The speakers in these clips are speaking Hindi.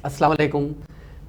अस्सलाम वालेकुम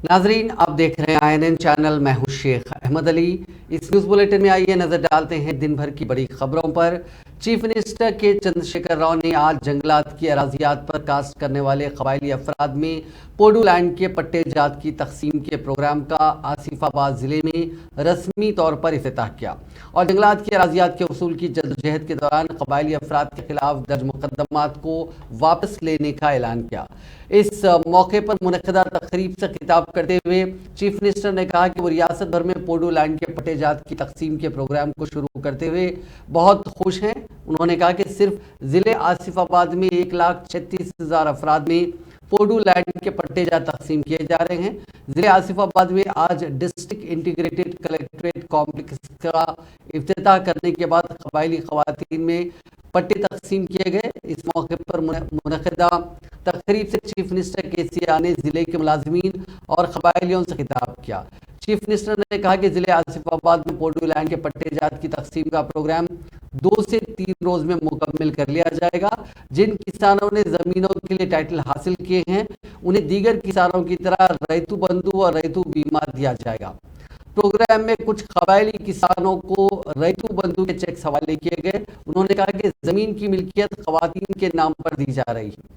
नाजरीन, आप देख रहे हैं INN चैनल। मैं हूं शेख अहमद अली। इस न्यूज़ बुलेटिन में आइए नज़र डालते हैं दिन भर की बड़ी खबरों पर। चीफ मिनिस्टर के चंद्रशेखर राव ने आज जंगलात की अराजियात पर काश्त करने वाले कबायली अफराद में पोडू लैंड के पट्टे जात की तकसीम के प्रोग्राम का आसिफाबाद ज़िले में रस्मी तौर पर इफ्तिताह किया और जंगलात की अराजियात के उसूल की जद्दोजहद के दौरान कबायली अफराद के खिलाफ दर्ज मुकदमात को वापस लेने का ऐलान किया। इस मौके पर मुनक़दा तकरीब से खिताब करते हुए चीफ मिनिस्टर ने कहा कि वो रियासत भर में पोडू लैंड के पट्टे जात की तकसीम के प्रोग्राम को शुरू करते हुए बहुत खुश हैं। उन्होंने कहा कि सिर्फ ज़िले आसिफाबाद में 1,36,000 अफराद में पोडू लैंड के पट्टे जात तकसीम किए जा रहे हैं। ज़िले आसिफाबाद में आज डिस्ट्रिक्ट इंटीग्रेटेड कलेक्ट्रेट कॉम्प्लेक्स का इफ्तिताह करने के बाद कबायली ख़वातीन में पट्टे तकसीम किए गए। इस मौके पर मुनक़दा तकरीब से चीफ मिनिस्टर KCR ने ज़िले के मुलाजमीन और कबायलियों से खिताब किया। चीफ मिनिस्टर ने कहा कि ज़िले आसिफाबाद में पोडू लैंड के पट्टे जात की तकसीम का प्रोग्राम 2 से 3 रोज़ में मुकम्मल कर लिया जाएगा। जिन किसानों ने ज़मीनों के लिए टाइटल हासिल किए हैं उन्हें दीगर किसानों की तरह रैतू बंधु और रैतू बीमा दिया जाएगा। प्रोग्राम में कुछ कबायली किसानों को रैतू बंधु के चेक हवाले किए गए। उन्होंने कहा कि ज़मीन की मिल्कियत ख़वातीन के नाम पर दी जा रही है।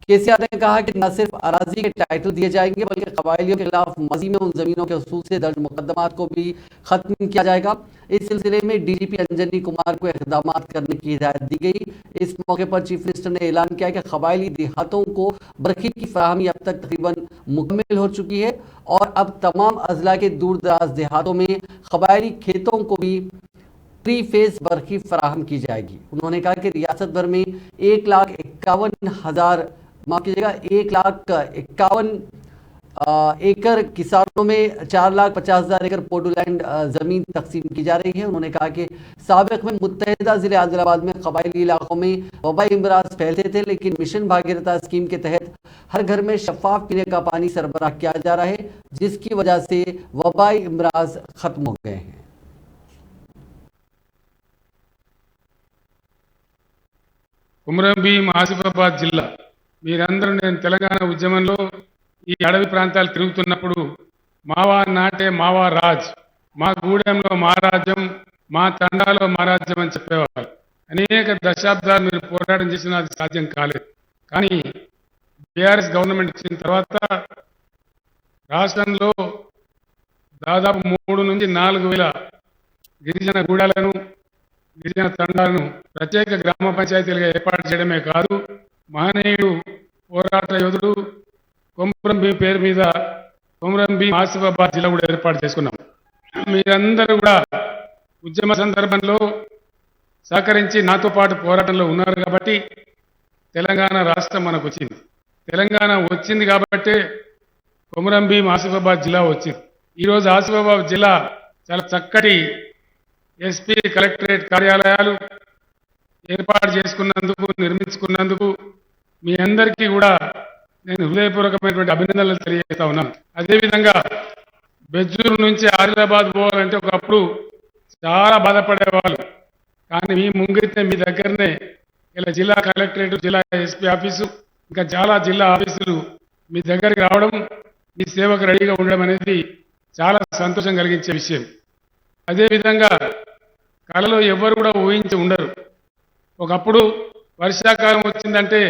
KCR ने कहा कि न सिर्फ अराजी के टाइटल दिए जाएंगे बल्कि कबायलियों के खिलाफ माजी में उन ज़मीनों के उसूल से दर्ज मुकदमात को भी ख़त्म किया जाएगा। इस सिलसिले में DGP अंजनी कुमार को इक़दाम करने की हिदायत दी गई। इस मौके पर चीफ मिनिस्टर ने ऐलान किया कि कबायली देहातों को बरखी की फराहमी अब तक तकरीबन मुकम्मल हो चुकी है और अब तमाम अजला के दूर दराज देहातों में कबायली खेतों को भी प्री फेज बरखी फराहम की जाएगी। उन्होंने कहा कि रियासत भर में 1,51,000 माफ कीजिएगा 1,51,000 एकड़ किसानों में 4,50,000 एकड़ पोडू लैंड ज़मीन तकसीम की जा रही है। उन्होंने कहा कि साबिक़ में मुत्तहिदा ज़िले आदिलाबाद में कबायली इलाकों में वबाई अमराज फैलते थे, लेकिन मिशन भागीरथ स्कीम के तहत हर घर में शफाफ पीने का पानी सरबराह किया जा रहा है, जिसकी वजह से वबाई अमराज ख़त्म हो गए हैं। కుమ్రం భీం ఆసిఫాబాద్ జిల్లా మీరందరూ నేను తెలంగాణ ఉద్యమంలో ఈ అడవి ప్రాంతాలు తిరుగుతున్నప్పుడు మావా నాటే మావా రాజ్, మా గూడెంలో మా రాజ్యం, మా తండాలో మా రాజ్యం అని చెప్పేవారు. అనేక దశాబ్దాలు మీరు పోరాటం చేసినా అది సాధ్యం కాలేదు. కానీ బీఆర్ఎస్ గవర్నమెంట్ వచ్చిన తర్వాత రాష్ట్రంలో దాదాపు 3 నుంచి 4,000 గిరిజన గూడాలను, గిరిజన తండాలను ప్రత్యేక గ్రామ పంచాయతీలుగా ఏర్పాటు చేయడమే కాదు, మహనీయుడు పోరాట యోధుడు కొమ్రం భీం పేరు మీద కొమ్రం భీం ఆసిఫాబాద్ జిల్లా కూడా ఏర్పాటు చేసుకున్నాం. మీరందరూ కూడా ఉద్యమ సందర్భంలో సహకరించి నాతో పాటు పోరాటంలో ఉన్నారు కాబట్టి తెలంగాణ రాష్ట్రం మనకు వచ్చింది. తెలంగాణ వచ్చింది కాబట్టి కొమ్రం భీం ఆసిఫాబాద్ జిల్లా వచ్చింది. ఈరోజు ఆసిఫాబాద్ జిల్లా చాలా చక్కటి SP కలెక్టరేట్ కార్యాలయాలు ఏర్పాటు చేసుకున్నందుకు, నిర్మించుకున్నందుకు మీ అందరికీ కూడా నేను హృదయపూర్వకమైనటువంటి అభినందనలు తెలియజేస్తా ఉన్నాను. అదేవిధంగా బెజ్జూరు నుంచి ఆదిలాబాద్ పోవాలంటే ఒకప్పుడు చాలా బాధపడేవాళ్ళు. కానీ మీ ముంగితే మీ దగ్గరనే ఇలా జిల్లా కలెక్టరేట్, జిల్లా SP ఆఫీసు, ఇంకా చాలా జిల్లా ఆఫీసులు మీ దగ్గరికి రావడం, మీ సేవకు రెడీగా ఉండడం అనేది చాలా సంతోషం కలిగించే విషయం. అదేవిధంగా కళలో ఎవరు కూడా ఊహించి ఉండరు. ఒకప్పుడు వర్షాకాలం వచ్చిందంటే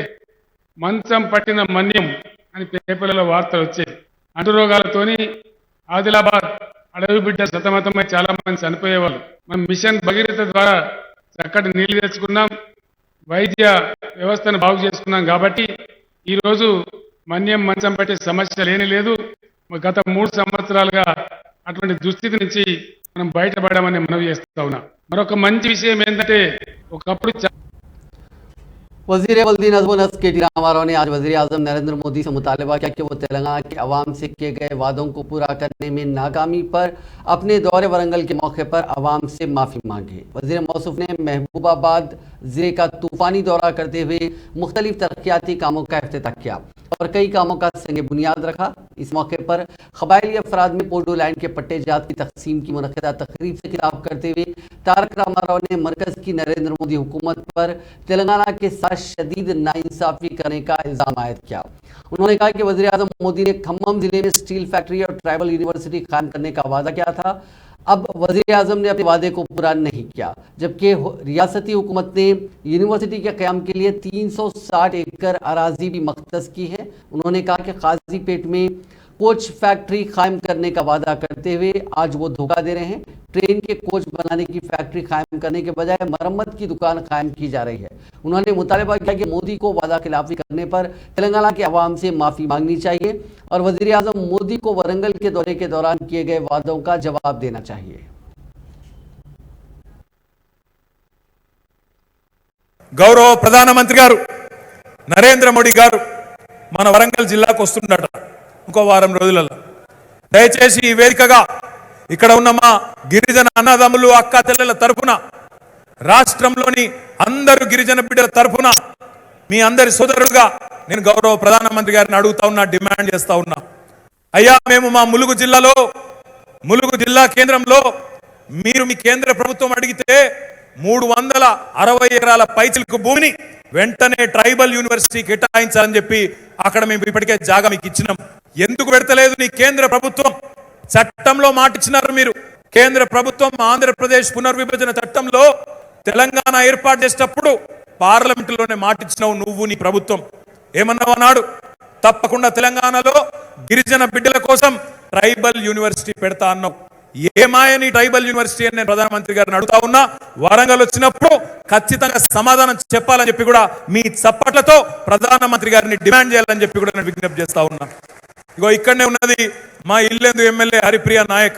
మంచం పట్టిన మన్యం అని పేపర్లలో వార్తలు వచ్చేది. అంటురోగాలతోని ఆదిలాబాద్ అడవి బిడ్డ సతమతమై చాలా మంది చనిపోయేవాళ్ళు. మనం మిషన్ భగీరథ ద్వారా చక్కటి నీళ్లు తెచ్చుకున్నాం, వైద్య వ్యవస్థను బాగు చేసుకున్నాం. కాబట్టి ఈరోజు మన్యం మంచం పట్టే సమస్య లేని లేదు. గత 3 సంవత్సరాలుగా అటువంటి దుస్థితి నుంచి మనం బయటపడమని మనవి చేస్తా ఉన్నాం. మరొక మంచి విషయం ఏంటంటే ఒకప్పుడు वज़ीर वल्दी नज़्म व नस्र KT रामाराव ने आज वज़ीर आज़म नरेंद्र मोदी से मुतालबा किया कि वो तेलंगाना के अवाम से किए गए वादों को पूरा करने में नाकामी पर अपने दौरे वरंगल के मौके पर अवाम से माफ़ी मांगी। वज़ीर मौसूफ ने महबूबाबाद जिले का तूफानी दौरा करते हुए मुख्तलिफ तरक्याती कामों का इफ्तिताह किया और कई कामों का संग बुनियाद रखा। इस मौके पर कबायली अफराद में पोडो लैंड के पट्टे जात की तकसीम की मुनक़िदा तकरीब से खिताब करते हुए तारक रामाराव ने मरकज़ की नरेंद्र मोदी हुकूमत पर तेलंगाना के साथ शदीद नाइंसाफ़ी करने का इल्ज़ाम आयद किया। उन्होंने कहा कि वज़ीर-ए-आज़म मोदी ने खम्मम जिले में स्टील फैक्ट्री और ट्राइबल यूनिवर्सिटी कायम करने का वादा किया था। अब वज़ीर-ए-आज़म ने अपने वादे को पूरा नहीं किया, जबकि रियासती हुकूमत ने यूनिवर्सिटी के क़याम के लिए 360 एकड़ अराजी भी मख्तस की है। उन्होंने कहा कि काजीपेट में कोच फैक्ट्री कायम करने का वादा करते हुए आज वो धोखा दे रहे हैं। ट्रेन के कोच बनाने की फैक्ट्री कायम करने के बजाय मरम्मत की दुकान कायम की जा रही है। उन्होंने मुतालबा किया कि मोदी को वादा खिलाफी करने पर तेलंगाना के अवाम से माफ़ी मांगनी चाहिए और वज़ीर-ए-आज़म मोदी को वरंगल के दौरे के दौरान किए गए वादों का जवाब देना चाहिए। గౌరవ ప్రధానమంత్రి గారు నరేంద్ర మోడీ గారు మన వరంగల్ జిల్లాకు వస్తుండట ఇంకో వారం రోజులలో. దయచేసి ఈ వేదికగా ఇక్కడ ఉన్న మా గిరిజన అన్నదమ్ములు అక్క చెల్లెల తరఫున రాష్ట్రంలోని అందరు గిరిజన బిడ్డల తరఫున మీ అందరి సోదరుడుగా నేను గౌరవ ప్రధానమంత్రి గారిని అడుగుతా ఉన్నా, డిమాండ్ చేస్తా ఉన్నా. అయ్యా, మేము మా ములుగు జిల్లా కేంద్రంలో మీరు మీ కేంద్ర ప్రభుత్వం అడిగితే 360 ఎకరాల పైచిలకు భూమిని వెంటనే ట్రైబల్ యూనివర్సిటీ కేటాయించాలని చెప్పి అక్కడ మేము ఇప్పటికే జాగా మీకు ఇచ్చినాం. ఎందుకు పెడతలేదు నీ కేంద్ర ప్రభుత్వం? చట్టంలో మాట ఇచ్చినారు మీరు. కేంద్ర ప్రభుత్వం ఆంధ్రప్రదేశ్ పునర్విభజన చట్టంలో తెలంగాణ ఏర్పాటు చేసేటప్పుడు పార్లమెంటులోనే మాట ఇచ్చినావు నువ్వు, నీ ప్రభుత్వం. ఏమన్నావు అన్నాడు? తప్పకుండా తెలంగాణలో గిరిజన బిడ్డల కోసం ట్రైబల్ యూనివర్సిటీ పెడతా అన్నావు. ఏమాయని ట్రైబల్ యూనివర్సిటీ అని నేను ప్రధానమంత్రి గారిని అడుగుతా ఉన్నా. వరంగల్ వచ్చినప్పుడు ఖచ్చితంగా సమాధానం చెప్పాలని చెప్పి కూడా మీ చప్పట్లతో ప్రధానమంత్రి గారిని డిమాండ్ చేయాలని చెప్పి కూడా నేను విజ్ఞప్తి చేస్తా ఉన్నా. ఇగో ఇక్కడనే ఉన్నది మా ఇల్లెందు ఎమ్మెల్యే హరిప్రియ నాయక్.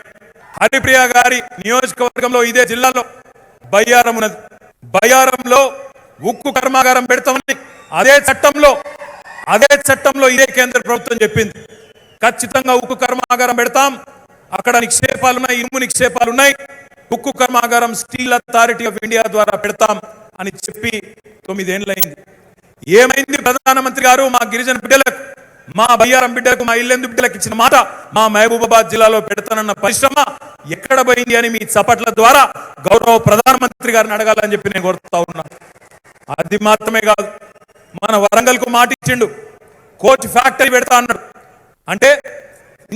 హరిప్రియ గారి నియోజకవర్గంలో ఇదే జిల్లాలో బయ్యారం ఉన్నది. బయ్యారంలో ఉక్కు కర్మాగారం పెడతామని అదే చట్టంలో ఇదే కేంద్ర ప్రభుత్వం చెప్పింది. ఖచ్చితంగా ఉక్కు కర్మాగారం పెడతాం, అక్కడ నిక్షేపాలున్నాయి, ఇనుము నిక్షేపాలున్నాయి, ఉక్కు కర్మాగారం స్టీల్ అథారిటీ ఆఫ్ ఇండియా ద్వారా పెడతాం అని చెప్పి 9 ఏళ్ళైంది. ఏమైంది? ప్రధానమంత్రి గారు మా గిరిజన బిడ్డలకు, మా బయ్యారం బిడ్డలకు, మా ఇల్లెందు బిడ్డలకు ఇచ్చిన మాట మా మహబూబాబాద్ జిల్లాలో పెడతానన్న పరిశ్రమ ఎక్కడ పోయింది అని మీ చప్పట్ల ద్వారా గౌరవ ప్రధానమంత్రి గారిని అడగాలని చెప్పి నేను కోరుతా ఉన్నా. అది మాత్రమే కాదు, మన వరంగల్కు మాట ఇచ్చిండు, కోచ్ ఫ్యాక్టరీ పెడతా అన్నాడు. అంటే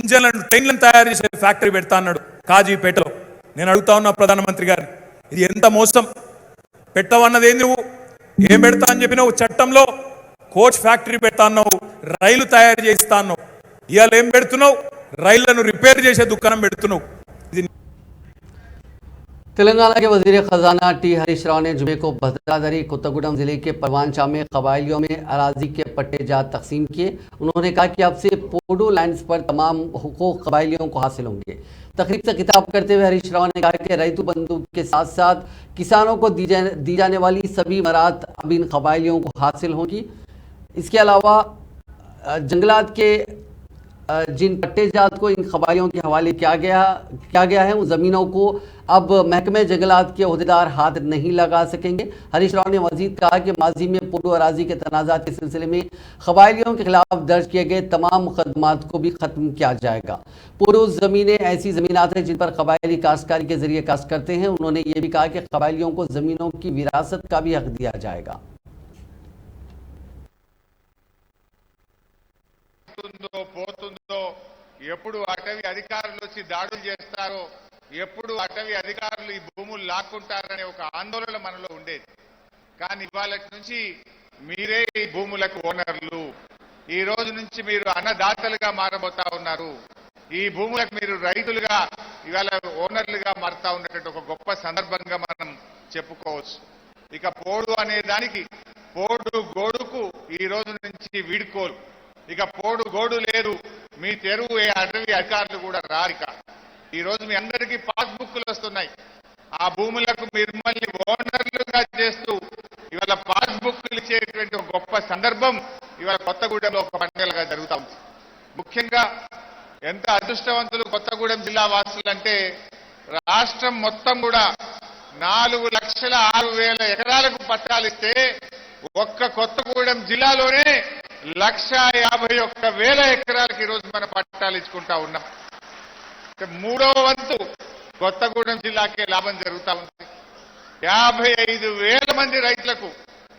ఇంజన్లను ట్రైన్లను తయారు చేసే ఫ్యాక్టరీ పెడతా అన్నాడు కాజీపేటలో. నేను అడుగుతా ఉన్నా ప్రధానమంత్రి గారిని, ఇది ఎంత మోసం! పెట్టవన్నది ఏంది? నువ్వు ఏం పెడతా అని చెప్పినావు? చట్టంలో కోచ్ ఫ్యాక్టరీ పెడతా అన్నావు, రైలు తయారు చేస్తా అన్నావు. ఇవాళ ఏం పెడుతున్నావు? రైళ్లను రిపేర్ చేసే దుకాణం పెడుతున్నావు. ఇది तेलंगाना के वजीर खजाना टी हरीश राव ने जुमे को भद्रादरी कोत्तागुडम जिले के परवानचा में कबायलियों में अराजी के पट्टे जात तकसीम किए। उन्होंने कहा कि अब से पोडो लैंड्स पर तमाम हुकूक कबायलियों को हासिल होंगे। तकरीब से खिताब करते हुए हरीश राव ने कहा कि रैतु बंधु के साथ साथ किसानों को दी जाने वाली सभी मराहत अब इन कबायलियों को हासिल होंगी। इसके अलावा जंगलात के जिन पट्टे जात को इन कबायलियों के हवाले किया गया है, उन ज़मीनों को अब महकमे जंगलात के अहदेदार हाथ नहीं लगा सकेंगे। हरीश राव ने मजीद कहा कि माजी में पोडो अराजी के तनाज़ात के सिलसिले में कबायलियों के खिलाफ दर्ज किए गए तमाम मुकदमात को भी ख़त्म किया जाएगा। पोडो ज़मीनें ऐसी ज़मीनात हैं जिन पर कबायली काश्तकारी के ज़रिए काश्त करते हैं। उन्होंने ये भी कहा कि कबायलियों को ज़मीनों की विरासत का भी हक दिया जाएगा। ఎప్పుడు అటవీ అధికారులు వచ్చి దాడులు చేస్తారో, ఎప్పుడు అటవీ అధికారులు ఈ భూములు లాక్కుంటారనే ఒక ఆందోళన మనలో ఉండేది. కానీ ఇవాళ నుంచి మీరే ఈ భూములకు ఓనర్లు. ఈ రోజు నుంచి మీరు అన్నదాతలుగా మారబోతా ఉన్నారు. ఈ భూములకు మీరు రైతులుగా ఇవాళ ఓనర్లుగా మారుతా ఉన్నటువంటి ఒక గొప్ప సందర్భంగా మనం చెప్పుకోవచ్చు. ఇక పోడు అనే దానికి, పోడు గోడుకు ఈ రోజు నుంచి వీడుకోలు. ఇక పోడు గోడు లేదు, మీ తెరువు ఏ అటవీ అధికారులు కూడా రారిక. ఈ రోజు మీ అందరికీ పాస్బుక్లు వస్తున్నాయి. ఆ భూములకు మిమ్మల్ని ఓనర్లుగా చేస్తూ ఇవాళ పాస్బుక్లు ఇచ్చేటువంటి ఒక గొప్ప సందర్భం ఇవాళ కొత్తగూడెంలో ఒక పండుగగా జరుగుతా ఉంది. ముఖ్యంగా ఎంత అదృష్టవంతులు కొత్తగూడెం జిల్లా వాసులంటే, రాష్ట్రం మొత్తం కూడా 4,06,000 ఎకరాలకు పట్టాలిస్తే ఒక్క కొత్తగూడెం జిల్లాలోనే 1,51,000 ఎకరాలకు ఈరోజు మనం పట్టాలు ఇచ్చుకుంటా ఉన్నాం. మూడవ వంతు కొత్తగూడెం జిల్లాకే లాభం జరుగుతూ ఉంది. 55,000 మంది రైతులకు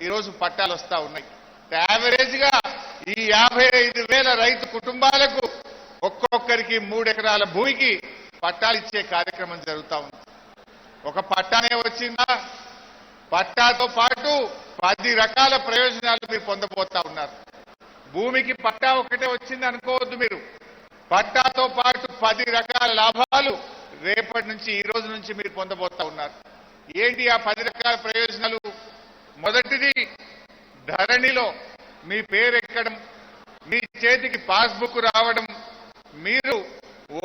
ఈరోజు పట్టాలు వస్తా ఉన్నాయి. యావరేజ్ గా ఈ 55,000 రైతు కుటుంబాలకు ఒక్కొక్కరికి 3 ఎకరాల భూమికి పట్టాలు ఇచ్చే కార్యక్రమం జరుగుతూ ఉంది. ఒక పట్టానే వచ్చిందా, పట్టాతో పాటు 10 రకాల ప్రయోజనాలు మీరు పొందబోతా ఉన్నారు. భూమికి పట్టా ఒకటే వచ్చింది అనుకోవద్దు మీరు. పట్టాతో పాటు 10 రకాల లాభాలు రేపటి నుంచి, ఈ రోజు నుంచి మీరు పొందబోతా ఉన్నారు. ఏంటి ఆ 10 రకాల ప్రయోజనాలు? మొదటిది, ధరణిలో మీ పేరు ఎక్కడం, మీ చేతికి పాస్బుక్ రావడం, మీరు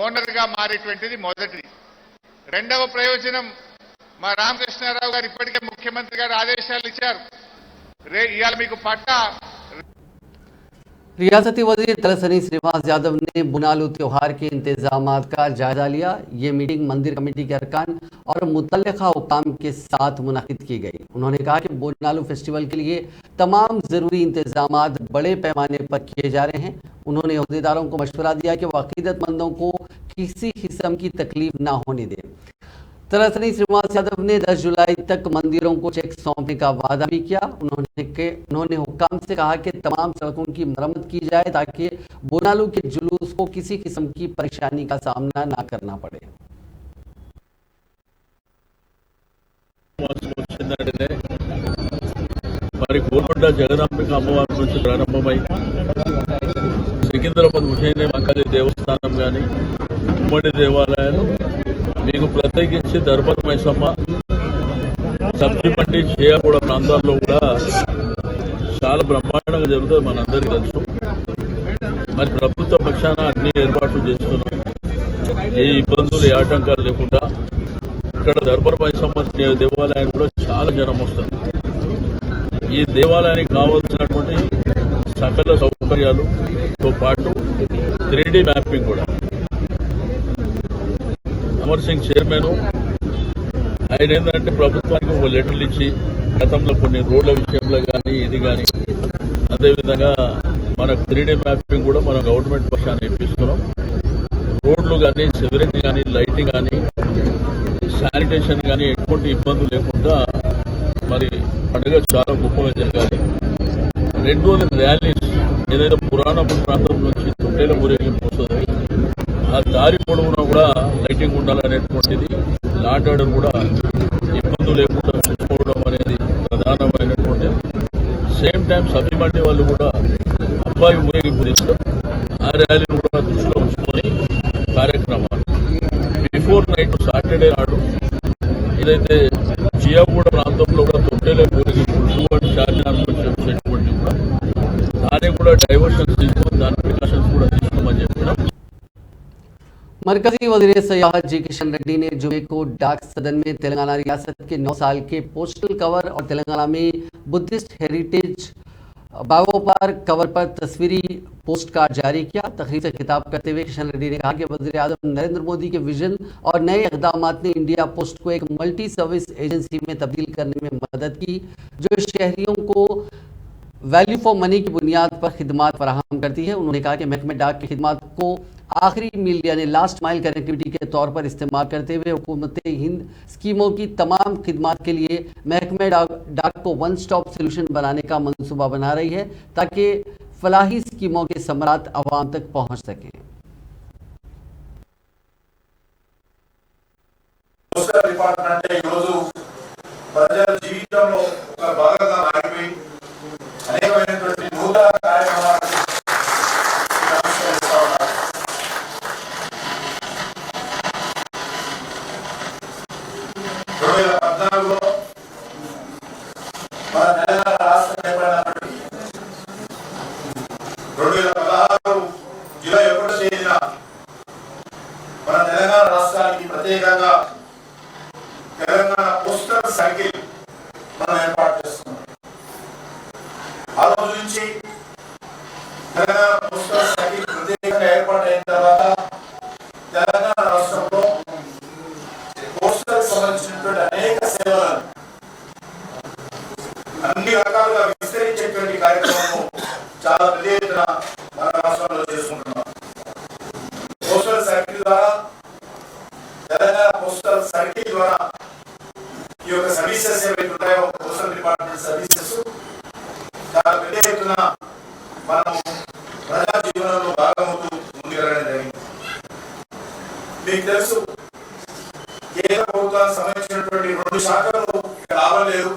ఓనర్ గా మారేటువంటిది మొదటిది. రెండవ ప్రయోజనం, మా రామకృష్ణారావు గారు ఇప్పటికే ముఖ్యమంత్రి గారు ఆదేశాలు ఇచ్చారు. ఇవాళ మీకు పట్టా. रियासती वजीर तलसानी श्रीनिवास यादव ने बुनालू त्यौहार के इंतजामात का जायजा लिया। ये मीटिंग मंदिर कमेटी के अरकान और मुतल्लिका हुकाम के साथ मुनक़िद की गई। उन्होंने कहा कि बुनालू फेस्टिवल के लिए तमाम ज़रूरी इंतजामात बड़े पैमाने पर किए जा रहे हैं। उन्होंने अहदेदारों को मशवरा दिया कि वह अक़ीदतमंदों को किसी किस्म की तकलीफ ना होने दें। तलसानी श्रीनिवास यादव ने 10 जुलाई तक मंदिरों को चेक सौंपने का वादा भी किया। उन्होंने हुक्काम से कहा कि तमाम सड़कों की मरम्मत की जाए ताकि बुनालू के जुलूस को किसी किस्म की परेशानी का सामना ना करना पड़े। మరి కోల్కొండ జగదాంబిక అమ్మవారి నుంచి ప్రారంభమై సికింద్రాబాద్ హుసేన్ మంకాళి దేవస్థానం కానీ ఉమ్మడి దేవాలయాలు, మీకు ప్రత్యేకించి దర్బార్ మైసమ్మ, సబ్సిమండి చేయగూడ ప్రాంతాల్లో కూడా చాలా బ్రహ్మాండంగా జరుగుతుంది, మనందరికీ తెలుసు. మరి ప్రభుత్వ పక్షాన అన్ని ఏర్పాట్లు చేస్తున్నాం. ఏ ఇబ్బందులు, ఏ ఆటంకాలు లేకుండా ఇక్కడ దర్బార్ మైసమ్మ దేవాలయానికి కూడా చాలా జనం వస్తుంది. ఈ దేవాలయానికి కావాల్సినటువంటి సకల సౌకర్యాలతో పాటు 3D మ్యాపింగ్ కూడా అమర్ సింగ్ చైర్మన్ ఆయన ఏంటంటే ప్రభుత్వానికి ఒక లెటర్లు ఇచ్చి గతంలో కొన్ని రోడ్ల విషయంలో కానీ ఇది కానీ, అదేవిధంగా మనకు 3D మ్యాపింగ్ కూడా మనం గవర్నమెంట్ పక్షాన్ని ఇప్పిస్తున్నాం. రోడ్లు కానీ, సెక్యూరిటీ కానీ, లైటింగ్ కానీ, శానిటేషన్ కానీ ఎటువంటి ఇబ్బందులు లేకుండా మరి పండుగ చాలా గొప్పగా జరగాలి. రెండోది ర్యాలీస్, ఏదైతే పురాణపురం ప్రాంతం నుంచి తొట్టేల ఊరేగింపు వస్తుంది, ఆ దారి పొడవునా కూడా లైటింగ్ ఉండాలనేటువంటిది, లాండ్ ఆర్డర్ కూడా ఇబ్బందులు లేకుండా చూసుకోవడం అనేది ప్రధానమైనటువంటిది. సేమ్ టైం సబ్సిమండి వాళ్ళు కూడా అబ్బాయి ఊరేగింపు తీస్తారు, ఆ ర్యాలీని కూడా దృష్టిలో ఉంచుకొని కార్యక్రమాలు బిఫోర్ నైట్ సాటర్డే నాడు ఏదైతే జియాగూడ ప్రాంతంలో కూడా తొట్టేల ఊరేగింపు చార్మినార్ వచ్చేటువంటి కూడా దాన్ని కూడా డైవర్షన్స్ తీసుకొని దాని ప్రికాషన్స్ కూడా తీసుకోమని చెప్పినాం. मरकजी वज़ीर सयाहत जी किशन रेड्डी ने जुमे को डाक सदन में तेलंगाना रियासत के 9 साल के पोस्टल कवर और तेलंगाना में बुद्धिस्ट हेरिटेज बागों पर कवर पर तस्वीरी पोस्ट कार्ड जारी किया। तकरीर से खिताब करते हुए किशन रेड्डी ने कहा कि वज़ीर आज़म नरेंद्र मोदी के विजन और नए इक़दामात ने इंडिया पोस्ट को एक मल्टी सर्विस एजेंसी में तब्दील करने में मदद की, जो शहरियों को वैल्यू फॉर मनी की बुनियाद पर खिदमात फराहम करती है। उन्होंने कहा कि महकमे डाक की खिदमात को आखिरी मील यानी लास्ट माइल कनेक्टिविटी के तौर पर इस्तेमाल करते हुए हुकूमत हिंद स्कीमों की तमाम खिदमात के लिए महकमे डाक को वन स्टॉप सोल्यूशन बनाने का मंसूबा बना रही है ताकि फलाही स्कीमों के समरात अवाम तक पहुँच सकें। ప్రత్యేకంగా తెలంగాణ పోస్టల్ సైకిల్ మనం ఏర్పాటు చేస్తున్నాం. ఆ రోజు నుంచి తెలంగాణ పోస్టల్ సైకిల్ ప్రత్యేకంగా ఏర్పాటైన తర్వాత తెలంగాణ రాష్ట్రంలో పోస్టల్ సంబంధించినటువంటి అనేక అన్ని రకాలుగా విస్తరించేటువంటి కార్యక్రమం చాలా పెద్ద ఎత్తున మన రాష్ట్రంలో చేసుకుంటున్నాం. పోస్టల్ సర్కిల్ ద్వారా, తెలంగాణ పోస్టల్ సర్కిల్ ద్వారా ఈ యొక్క సర్వీసెస్ ఏవైతే ఉన్నాయో పోస్టల్ డిపార్ట్మెంట్ సర్వీసెస్ చాలా పెద్ద ఎత్తున మనం ప్రజా జీవనంలో భాగమవుతూ ముందుకెళ్ళడం జరిగింది. మీకు తెలుసు, కేంద్ర ప్రభుత్వానికి సంబంధించినటువంటి 2 శాఖలు ఇక్కడ లాభం లేదు,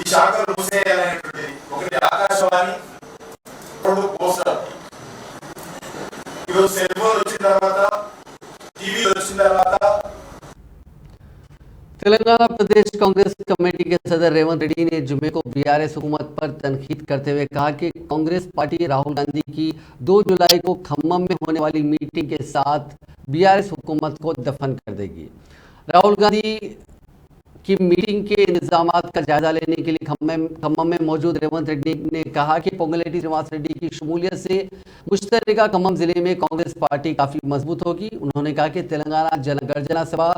ఈ శాఖలు మూసేయాలనేటువంటిది. ఒకటి ఆకాశవాణి, 2 పోస్టల్. ఈరోజు సెల్ ఫోన్ వచ్చిన తర్వాత, టీవీలు వచ్చిన తర్వాత तेलंगाना प्रदेश कांग्रेस कमेटी के सदर रेवंत रेड्डी ने जुमे को बीआरएस हुकूमत पर तनकीद करते हुए कहा कि कांग्रेस पार्टी राहुल गांधी की 2 जुलाई को खम्मम में होने वाली मीटिंग के साथ बीआरएस हुकूमत को दफन कर देगी। राहुल गांधी की मीटिंग के इंतजामात का जायजा लेने के लिए खम्मम में मौजूद रेवंत रेड्डी ने कहा कि पोंगलेटी श्रीनिवास रेड्डी की शमूलियत से मुश्तरका खम्मम जिले में कांग्रेस पार्टी काफी मजबूत होगी। उन्होंने कहा कि तेलंगाना जनगणना सभा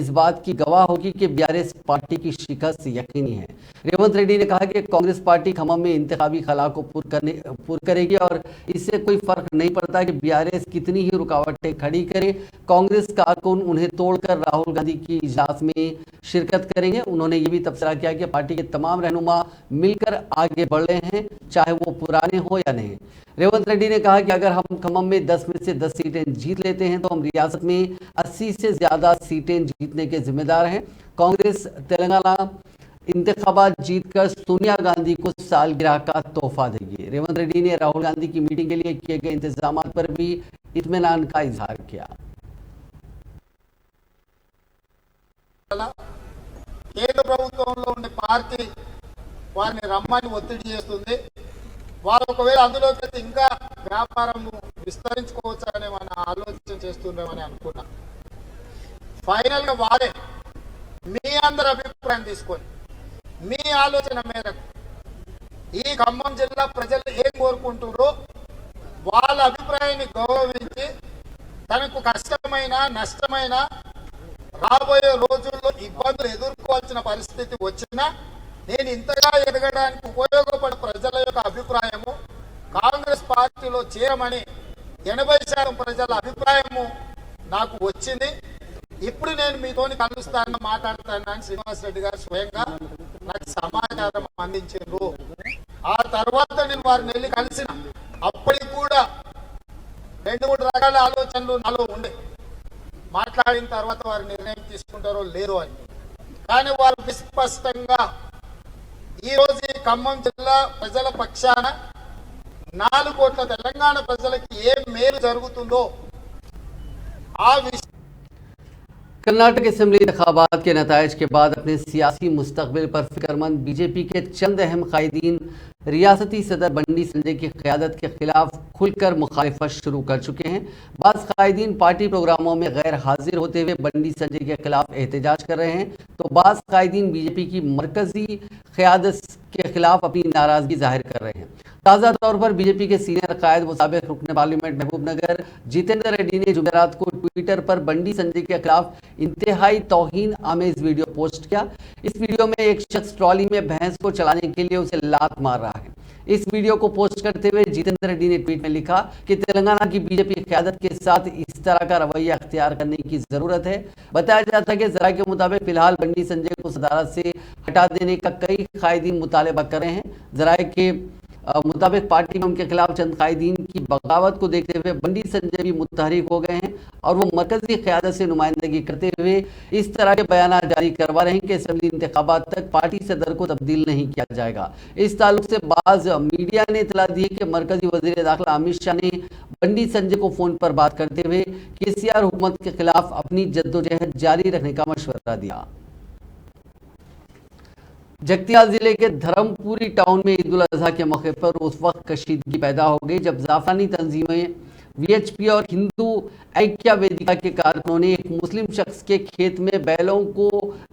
इस बात की गवाह होगी कि बीआरएस पार्टी की शिकस्त यकीनी है। रेवंत रेड्डी ने कहा कि कांग्रेस पार्टी खम्मम में इंतखाबी खला को पूर करेगी और इससे कोई फर्क नहीं पड़ता कि बीआरएस कितनी ही रुकावटें खड़ी करे, कांग्रेस कारकुन उन्हें तोड़कर राहुल गांधी की इजलास में शिरकत करेंगे। उन्होंने ये भी तबसरा किया कि पार्टी के तमाम रहनुमा मिलकर आगे बढ़ रहे हैं, चाहे वो पुराने हो या नहीं। रेवंत रेड्डी ने कहा कि अगर हम खम्मम में 10 में से 10 सीटें जीत लेते हैं तो हम रियासत में 80 से ज्यादा सीटें जीतने के जिम्मेदार हैं। कांग्रेस तेलंगाना इंतखाबात जीतकर सोनिया गांधी को सालगिरह का तोहफा देगी। रेवंत रेड्डी ने राहुल गांधी की मीटिंग के लिए किए गए इंतजामात पर भी इत्मीनान का इजहार किया। కేంద్ర ప్రభుత్వంలో ఉండే పార్టీ వారిని రమ్మని ఒత్తిడి చేస్తుంది. వారు ఒకవేళ అందులోకి అయితే ఇంకా వ్యాపారం విస్తరించుకోవచ్చని మన ఆలోచన చేస్తుండేమని అనుకున్నా. ఫైనల్ గా వారే మీ అందరి అభిప్రాయం తీసుకొని మీ ఆలోచన మేరకు ఈ ఖమ్మం జిల్లా ప్రజలు ఏం కోరుకుంటున్నారో వాళ్ళ అభిప్రాయాన్ని గౌరవించి తనకు కష్టమైన నష్టమైన రాబోయే రోజుల్లో ఇబ్బందులు ఎదుర్కోవాల్సిన పరిస్థితి వచ్చినా నేను ఇంతగా ఎదగడానికి ఉపయోగపడే ప్రజల యొక్క అభిప్రాయము కాంగ్రెస్ పార్టీలో చేరమని 80% ప్రజల అభిప్రాయము నాకు వచ్చింది. ఇప్పుడు నేను మీతోని కలుస్తానని మాట్లాడతానని శ్రీనివాస్ రెడ్డి గారు స్వయంగా నాకు సమాచారం అందించారు. ఆ తర్వాత నేను వారిని వెళ్ళి కలిసిన అప్పటికి కూడా 2-3 రకాల ఆలోచనలు నాలో ఉండే. మాట్లాడిన తర్వాత వారు నిర్ణయం తీసుకుంటారో లేదో అని. కానీ వారు విస్పష్టంగా ఈరోజు ఈ ఖమ్మం జిల్లా ప్రజల పక్షాన 4 కోట్ల తెలంగాణ ప్రజలకి ఏం మేలు జరుగుతుందో ఆ విషయం कर्नाटक असेंबली इंतखाबात के नतायज के बाद अपने सियासी मुस्तकबिल पर फिक्रमंद बीजेपी के चंद अहम कायदीन रियासती सदर बंडी संजय की क़यादत के खिलाफ खुलकर मुखालिफत शुरू कर चुके हैं। बाज़ कायदीन पार्टी प्रोग्रामों में गैर हाजिर होते हुए बंडी संजय के खिलाफ एहतजाज कर रहे हैं, तो बाज़ कायदीन बीजेपी की मरकजी क़यादत के खिलाफ अपनी नाराज़गी जाहिर कर रहे हैं। ताज़ा तौर पर बीजेपी के सीनियर कायद व साबिक़ रुकन पार्लियामेंट महबूबनगर जितेंद्र रेड्डी ने जुमेरात को ट्विटर पर बंडी संजय के खिलाफ इंतहाई तौहीन आमेज वीडियो पोस्ट किया। इस वीडियो में एक शख्स ट्रॉली में भैंस को चलाने के लिए उसे लात मार रहा है। इस वीडियो को पोस्ट करते हुए जितेंद्र रेड्डी ने ट्वीट में लिखा कि तेलंगाना की बीजेपी क़यादत के साथ इस तरह का रवैया अख्तियार करने की ज़रूरत है। बताया जाता है कि ज़रा के मुताबिक फिलहाल बंडी संजय को सदारत से हटा देने का कई कायदीन मुतालबा कर रहे हैं। ज़रा के मुताबिक पार्टी में उनके खिलाफ चंद कायदीन की बगावत को देखते हुए बंडी संजय भी मुतहरिक हो गए हैं और वो मरकजी क़यादत से नुमाइंदगी करते हुए इस तरह के बयान जारी करवा रहे हैं कि असेंबली इंतखाबात तक पार्टी सदर को तब्दील नहीं किया जाएगा। इस ताल्लुक से बाज़ मीडिया ने इतला दी है कि मरकजी वज़ीर दाखिला अमित शाह ने बंडी संजय को फ़ोन पर बात करते हुए केसीआर हुकूमत के खिलाफ अपनी जद्दोजहद जारी रखने का मशवरा दिया। जगतियाल जिले के धर्मपुरी टाउन में ईद उल अजहा के मौके पर उस वक्त कशीदगी पैदा हो गई जब जाफरानी तंजीमें वीएचपी और हिंदू ऐक्य वेदिका के कारकुनों ने एक मुस्लिम शख्स के खेत में बैलों को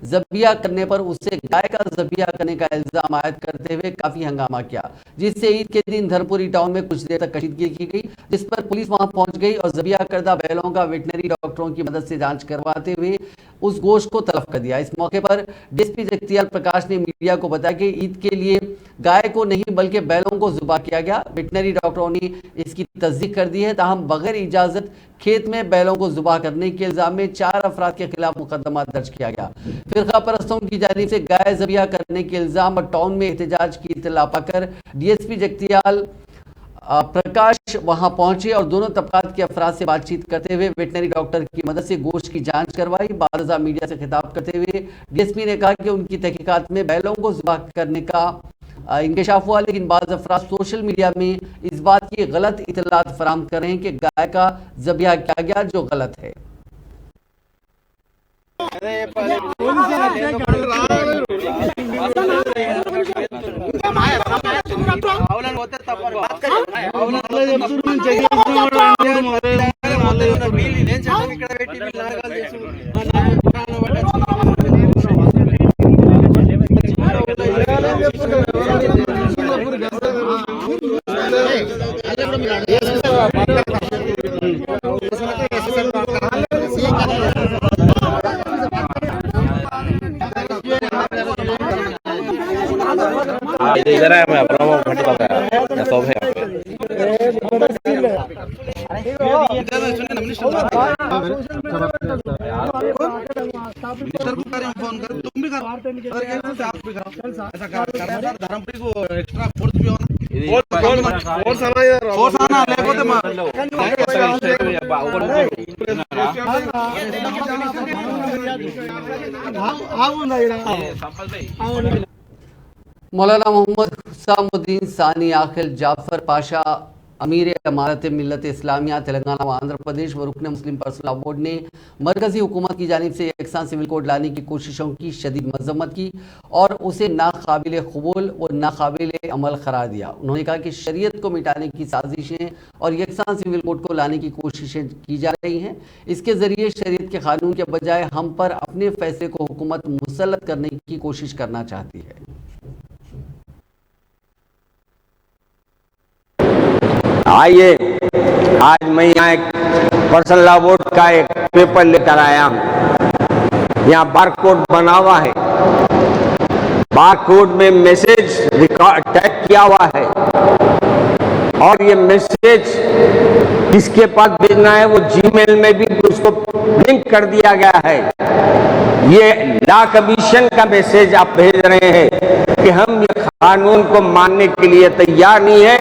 जबिया करने पर उससे गाय का जबिया करने का इल्जाम आयद करते हुए काफी हंगामा किया, जिससे ईद के दिन धर्मपुरी टाउन में कुछ देर तक कशीदगी की गई, जिस पर पुलिस वहां पहुंच गई और जबिया करदा बैलों का वेटनरी डॉक्टरों की मदद से जांच करवाते हुए उस गोश्त को तलब कर दिया। इस मौके पर डीएसपी जगतियाल प्रकाश ने मीडिया को बताया कि ईद के लिए गाय को नहीं बल्कि बैलों को जुबा किया गया। वेटनरी डॉक्टरों ने इसकी तस्दीक कर दी है, ताहम बगैर इजाजत खेत में बैलों को जुबा करने के इल्जाम में 4 अफराद के खिलाफ मुकदमा दर्ज किया गया। फिरका परस्तों की जानिब से गाय जबिया करने के इल्जाम और टाउन में एहतजाज की इत्तला पाकर डीएसपी जगतियाल प्रकाश वहां पहुंचे और दोनों तबकात के अफराद से बातचीत करते हुए वेटनरी डॉक्टर की मदद से गोश्त की जांच करवाई। बारजा मीडिया से खिताब करते हुए डीएसपी ने कहा कि उनकी तहकीकात में बैलों को जुबा करने का इंकशाफ हुआ, लेकिन बाज़ अफराद सोशल मीडिया में इस बात की गलत इतलात फराहम कर रहे हैं कि गाय का ज़बिया किया गया, जो गलत है। इधर है मैं अपना वो घंटे पता है सब है फोन कर तुम भी करो आप भी करो ऐसा करना धर्मपुरी को एक्स्ट्रा फोर्स भी होना फोर्स आना लेको मौलाना मोहम्मद हुसामुद्दीन सानी आखिल जाफर पाशा अमीर अमारत मिल्लत इस्लामिया तेलंगाना व आंध्र प्रदेश व रुकन मुस्लिम पर्सनल बोर्ड ने मरकजी हुकूमत की जानिब से यकसान सिविल कोड लाने की कोशिशों की शदीद मजम्मत की और उसे नाकाबिल कबूल व नाकाबिल अमल करार दिया। उन्होंने कहा कि शरीयत को मिटाने की साजिशें और यकसान सिविल कोड को लाने की कोशिशें की जा रही हैं। इसके ज़रिए शरीयत के कानून के बजाय हम पर अपने फैसले को हुकूमत मुसल्लत करने की कोशिश करना चाहती है। आइए, आज मैं यहाँ एक पर्सनल लॉ बोर्ड का एक पेपर लेकर आया हूँ। यहाँ बारकोड बना हुआ है, बारकोड में मैसेज रिकॉर्ड टैग किया हुआ है और ये मैसेज किसके पास भेजना है वो जीमेल में भी उसको लिंक कर दिया गया है। ये लॉ कमीशन का मैसेज आप भेज रहे हैं कि हम ये कानून को मानने के लिए तैयार नहीं है,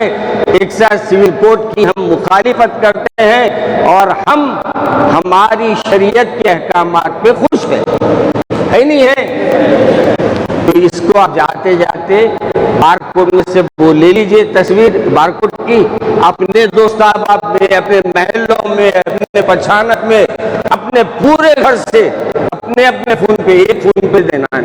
एक्साइज सिविल कोड की हम मुखालिफत करते हैं और हम हमारी शरीयत के अहकामात पे खुश है नहीं है। तो इसको आप जाते जाते बारकोड में से वो ले लीजिए तस्वीर बारकोड की, अपने दोस्त अहबाब में, अपने महलों में, अपने पहचानक में, अपने पूरे घर से अपने अपने फोन पे, एक फोन पे देना है,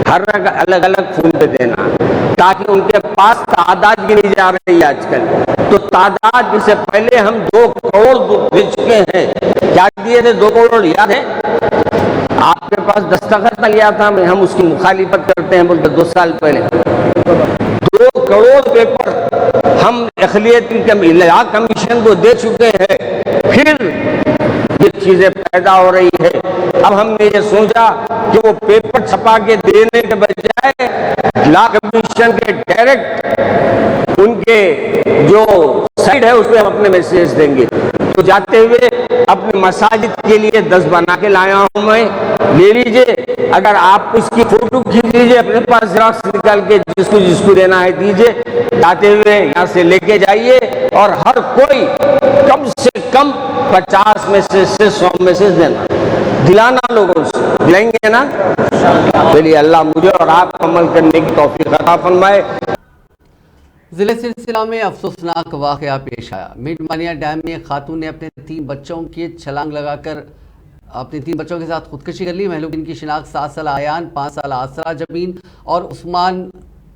हर अलग अलग फोन पे देना, ताकि उनके पास तादाद गिनी जा रही है आजकल। तो तादाद जिससे पहले हम 2 करोड़ भेज चुके हैं, क्या दिए थे 2 करोड़ याद है? आपके पास दस्तखत लिया था, हम उसकी मुखालिफत करते हैं बोलते 2 साल पहले 2 करोड़ पेपर हम अखिलियत कमीशन को दे चुके हैं। फिर ये चीजें पैदा हो रही है। अब हमने ये सोचा कि वो पेपर छपा के देने के बजाय लॉ कमीशन के डायरेक्ट उनके जो साइड है उस पर हम अपने मैसेज देंगे। तो जाते हुए अपने मसाजिद के लिए 10 बना के लाया हूं मैं, ले लीजिए। अगर आप उसकी फोटो खींच लीजिए, अपने पास जेरॉक्स निकाल के जिसको जिसको देना है दीजिए, जाते हुए यहाँ से लेके जाइए और हर कोई कम से कम 50 मैसेज से 100 मैसेज देना, दिलाना लोगों से, दिलाएंगे ना? चलिए अल्लाह मुझे और आप अमल करने की तौफीक अता फरमाए। जिले सिलसिला में अफसोसनाक वाकया पेश आया। मिडमानिया डैम में एक खातून ने अपने 3 बच्चों की छलांग लगाकर अपने 3 बच्चों के साथ खुदकुशी कर ली। महलूक इनकी शिनाख्त 7 साल आयान, 5 साल आसरा जबीन और उस्मान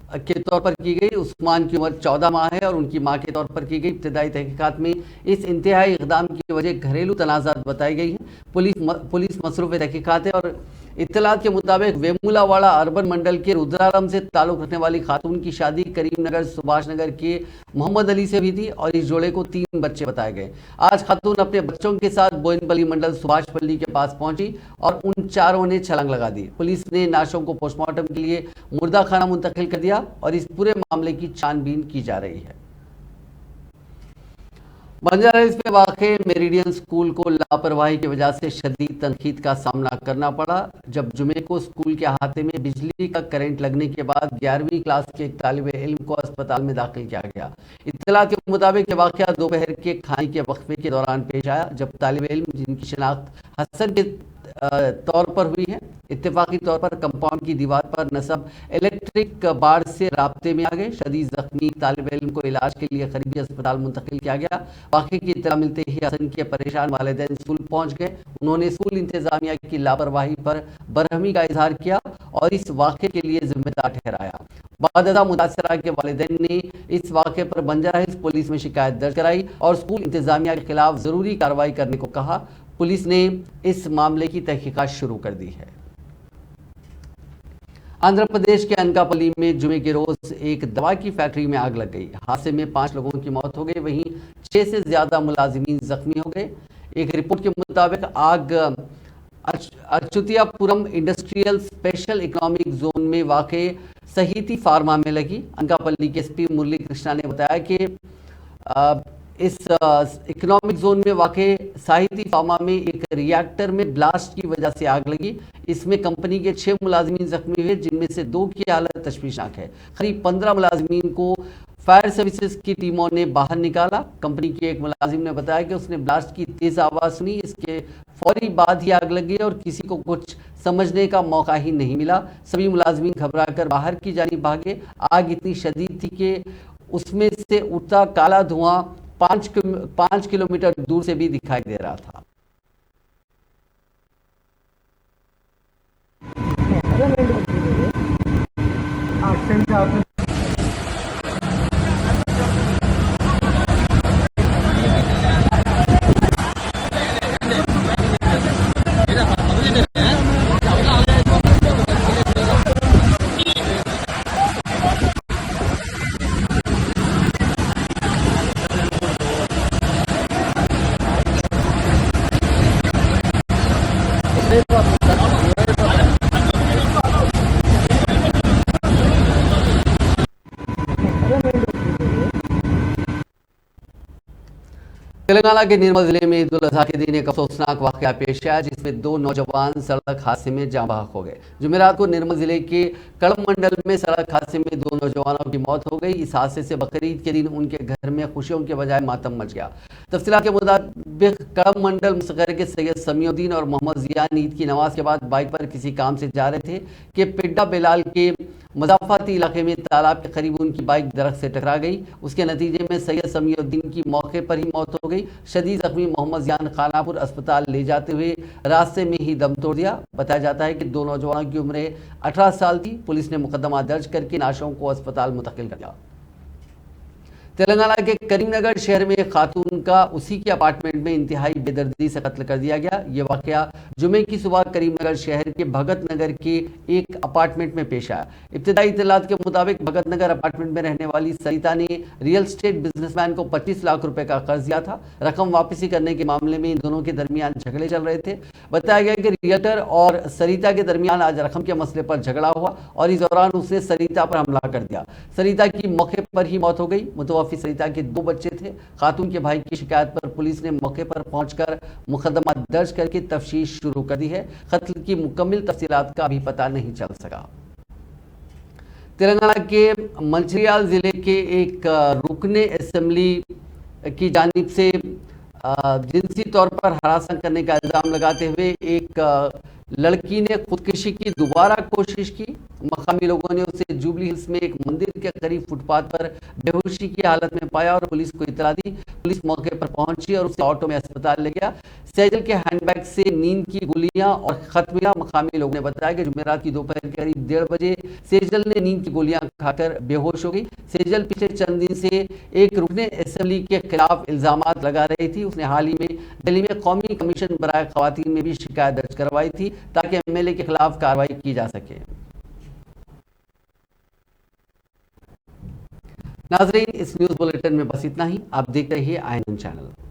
के तौर पर की गई। उस्मान की उम्र 14 माह है और उनकी मां के तौर पर की गई इब्तदाई तहकीकात में इस इंतहाई इकदाम की वजह घरेलू तनाज़ात बताई गई है। पुलिस मसरूफ़ तहकीकात है और इत्तलात के मुताबिक वेमुलावाड़ा अर्बन मंडल के रुद्राराम से ताल्लुक़ रखने वाली खातून की शादी करीमनगर सुभाष नगर के मोहम्मद अली से भी थी और इस जोड़े को 3 बच्चे बताए गए। आज खातून अपने बच्चों के साथ बोयनपल्ली मंडल सुभाषपल्ली के पास पहुंची और उन चारों ने छलांग लगा दी। पुलिस ने लाशों को पोस्टमार्टम के लिए मुर्दा खाना मुंतकिल कर दिया और इस पूरे मामले की छानबीन की जा रही है। बंजारा हिल्स में वाक़े मेरिडियन स्कूल को लापरवाही की वजह से शदीद तनकीद का सामना करना पड़ा जब जुमे को स्कूल के अहाते में बिजली का करंट लगने के बाद 11वीं क्लास के एक तालिब इल्म को अस्पताल में दाखिल किया गया। इत्तला के मुताबिक वाक़या दोपहर के खाने के वक्फे के दौरान पेश आया जब तालिब इल्म जिनकी शनाख्त हसन के तौर पर हुई है इत्तेफाकी तौर पर कंपाउंड की दीवार पर नस्ब इलेक्ट्रिक बाड़ से राब्ते में आ गए। शदीद जख्मी तालिब इल्म को इलाज के लिए करीबी अस्पताल मुंतकिल किया गया। वाक़े की इत्तला मिलते ही हसन के परेशान वालिदैन स्कूल पहुंच गए। उन्होंने स्कूल इंतजामिया की लापरवाही पर बरहमी का इजहार किया और इस वाक़े के लिए जिम्मेदार ठहराया। बादशाह मुतासरा के वालिदैन ने इस वाक़े पर बंजारा हिल्स पुलिस में शिकायत दर्ज कराई और स्कूल इंतजामिया के खिलाफ जरूरी कार्रवाई करने को कहा। पुलिस ने इस मामले की तहकीकात शुरू कर दी है। आंध्र प्रदेश के अनकापल्ली में जुमे के रोज एक दवा की फैक्ट्री में आग लग गई। हादसे में 5 लोगों की मौत हो गई, वहीं 6 से ज्यादा मुलाजिमीन जख्मी हो गए। एक रिपोर्ट के मुताबिक आग अच्युतियापुरम इंडस्ट्रियल स्पेशल इकोनॉमिक जोन में वाक़े सहीती फार्मा में लगी। अनकापल्ली के एसपी मुरली कृष्णा ने बताया कि इस इकोनॉमिक जोन में वाक़े साहिती फार्मा में एक रिएक्टर में ब्लास्ट की वजह से आग लगी। इसमें कंपनी के 6 मुलाजिमीन जख्मी हुए जिनमें से 2 की हालत तशवीशनाक है। करीब 15 मुलाजिमीन को फायर सर्विसेज की टीमों ने बाहर निकाला। कंपनी के एक मुलाजिम ने बताया कि उसने ब्लास्ट की तेज आवाज़ सुनी, इसके फौरी बाद ही आग लगी और किसी को कुछ समझने का मौका ही नहीं मिला। सभी मुलाजिमीन घबराकर बाहर की जानिब भागे। आग इतनी शदीद थी कि उसमें से उठता काला धुआं 5 किलोमीटर दूर से भी दिखाई दे रहा था। तेलंगाना के निर्मल जिले में ईद उल अजहा के दिन एक अफसोसनाक वाकया पेश आया जिसमें 2 नौजवान सड़क हादसे में जाँ बहक हो गए। जुमेरात को निर्मल जिले के कड़म मंडल में सड़क हादसे में 2 नौजवानों की मौत हो गई। इस हादसे से बकरीद के दिन उनके घर में खुशियों के बजाय मातम मच गया। तफसीलात के मुताबिक कड़म मंडल मुस्तगर के सैयद समीउद्दीन और मोहम्मद जियान ईद की नमाज के बाद बाइक पर किसी काम से जा रहे थे कि पिड्डा बेलाल के मजाफाती इलाके में तालाब के करीब उनकी बाइक दरख्त से टकरा गई। उसके नतीजे में सैयद समीउद्दीन की मौके पर ही मौत हो गई। शदीद जख्मी मोहम्मद जियान खानापुर अस्पताल ले जाते हुए रास्ते में ही दम तोड़ दिया। बताया जाता है कि 2 नौजवानों की उम्र 18 साल थी। पुलिस ने मुकदमा दर्ज करके लाशों को अस्पताल मुंतकिल कर दिया। तेलंगाना के करीमनगर शहर में एक खातून का उसी के अपार्टमेंट में इंतहाई बेदर्दी से कत्ल कर दिया गया। ये वाकया जुमे की सुबह करीमनगर शहर के भगत नगर के एक अपार्टमेंट में पेश आया। इब्तदाई इत्तलात के मुताबिक भगत नगर अपार्टमेंट में रहने वाली सरिता ने रियल एस्टेट बिजनेसमैन को 25 लाख रुपए का कर्ज दिया था। रकम वापसी करने के मामले में इन दोनों के दरमियान झगड़े चल रहे थे। बताया गया कि रियल्टर और सरिता के दरमियान आज रकम के मसले पर झगड़ा हुआ और इस दौरान उसने सरिता पर हमला कर दिया। सरिता की मौके पर ही मौत हो गई। मुतवफ़्फ़ी सरिता के 2 बच्चे थे। खातून के भाई की शिकायत पर पुलिस ने मौके पर पहुंचकर मुकदमा दर्ज करके तफ्तीश शुरू कर दी है। कत्ल की मुकम्मल तफसीलात का अभी पता नहीं चल सका। तेलंगाना के मंचिर्याल जिले के एक रुकने असेंबली की जानिब से जिनसी तौर पर हरासमेंट करने का इल्ज़ाम लगाते हुए एक लड़की ने खुदकुशी की दोबारा कोशिश की। मकामी लोगों ने उसे जुबली हिल्स में एक मंदिर के करीब फुटपाथ पर बेहोशी की हालत में पाया और पुलिस को इतला दी। पुलिस मौके पर पहुंची और उसे ऑटो में अस्पताल ले गया। सेजल के हैंडबैग से नींद की गोलियां और खत मिला। मकामी लोगों ने बताया कि जुमेरात की दोपहर के करीब 1:30 बजे सेजल ने नींद की गोलियां खाकर बेहोश हो गई। सेजल पिछले चंद दिन से एक रुकने असेंबली के खिलाफ इल्जामात लगा रही थी। उसने हाल ही में दिल्ली में कौमी कमीशन बराए खवातीन में भी शिकायत दर्ज करवाई थी ताकि एमएलए के खिलाफ कार्रवाई की जा सके। नाजरीन, इस न्यूज बुलेटिन में बस इतना ही। आप देख रहे हैं INN चैनल।